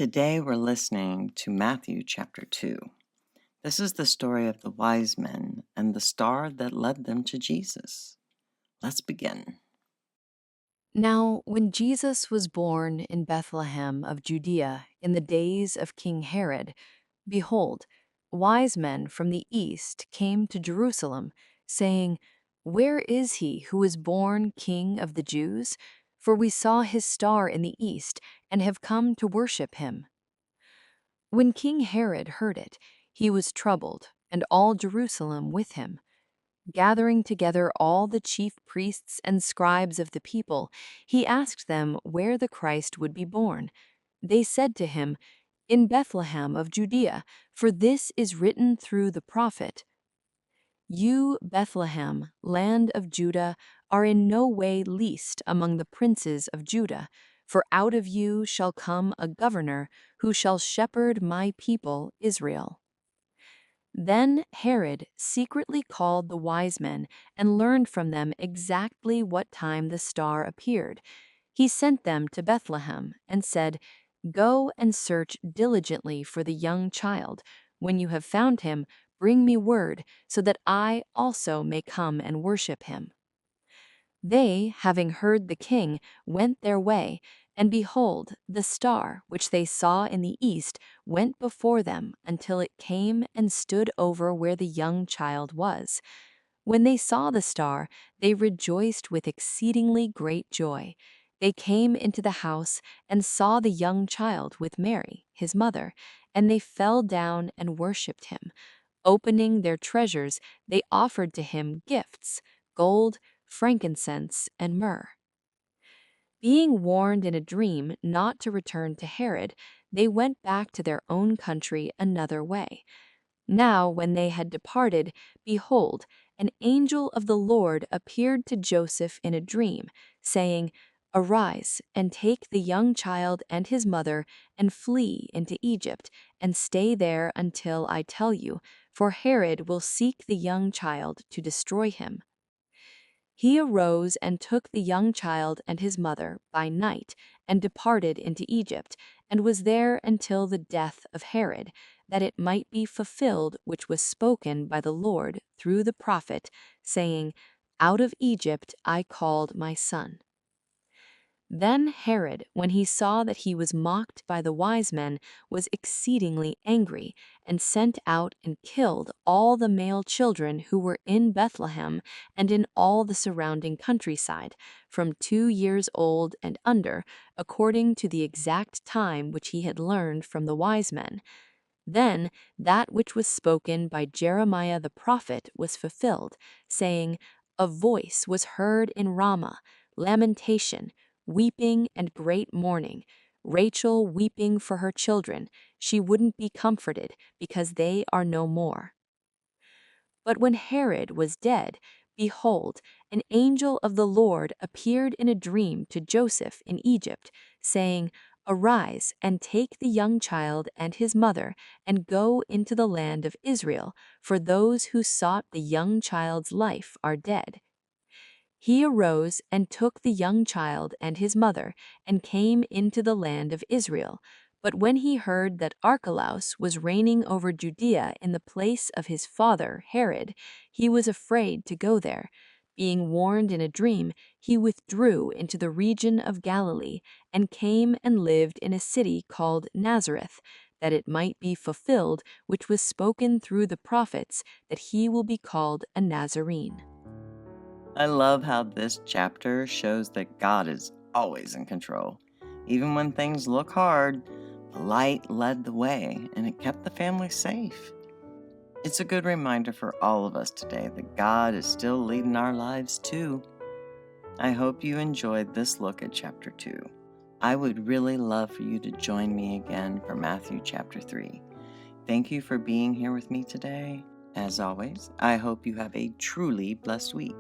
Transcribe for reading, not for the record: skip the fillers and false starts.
Today we're listening to Matthew chapter 2. This is the story of the wise men and the star that led them to Jesus. Let's begin. Now, when Jesus was born in Bethlehem of Judea in the days of King Herod, behold, wise men from the east came to Jerusalem, saying, "Where is he who is born King of the Jews? For we saw his star in the east and have come to worship him." When King Herod heard it, he was troubled, and all Jerusalem with him. Gathering together all the chief priests and scribes of the people, he asked them where the Christ would be born. They said to him, "In Bethlehem of Judea, for this is written through the prophet, 'You, Bethlehem, land of Judah, are in no way least among the princes of Judah, for out of you shall come a governor who shall shepherd my people Israel.'" Then Herod secretly called the wise men and learned from them exactly what time the star appeared. He sent them to Bethlehem and said, "Go and search diligently for the young child. When you have found him, bring me word, so that I also may come and worship him." They, having heard the king, went their way, and behold, the star which they saw in the east went before them until it came and stood over where the young child was. When they saw the star, they rejoiced with exceedingly great joy. They came into the house and saw the young child with Mary, his mother, and they fell down and worshipped him. Opening their treasures, they offered to him gifts: gold, frankincense, and myrrh. Being warned in a dream not to return to Herod, they went back to their own country another way. Now, when they had departed, behold, an angel of the Lord appeared to Joseph in a dream, saying, "Arise and take the young child and his mother and flee into Egypt, and stay there until I tell you, for Herod will seek the young child to destroy him." He arose and took the young child and his mother by night and departed into Egypt, and was there until the death of Herod, that it might be fulfilled which was spoken by the Lord through the prophet, saying, "Out of Egypt I called my son." Then Herod, when he saw that he was mocked by the wise men, was exceedingly angry, and sent out and killed all the male children who were in Bethlehem and in all the surrounding countryside, from 2 years old and under, according to the exact time which he had learned from the wise men. Then that which was spoken by Jeremiah the prophet was fulfilled, saying, "A voice was heard in Ramah, lamentation, weeping and great mourning, Rachel weeping for her children. She wouldn't be comforted, because they are no more." But when Herod was dead, behold, an angel of the Lord appeared in a dream to Joseph in Egypt, saying, "Arise and take the young child and his mother, and go into the land of Israel, for those who sought the young child's life are dead." He arose and took the young child and his mother, and came into the land of Israel. But when he heard that Archelaus was reigning over Judea in the place of his father Herod, he was afraid to go there. Being warned in a dream, he withdrew into the region of Galilee, and came and lived in a city called Nazareth, that it might be fulfilled which was spoken through the prophets, that he will be called a Nazarene. I love how this chapter shows that God is always in control. Even when things look hard, the light led the way and it kept the family safe. It's a good reminder for all of us today that God is still leading our lives too. I hope you enjoyed this look at chapter 2. I would really love for you to join me again for Matthew chapter 3. Thank you for being here with me today. As always, I hope you have a truly blessed week.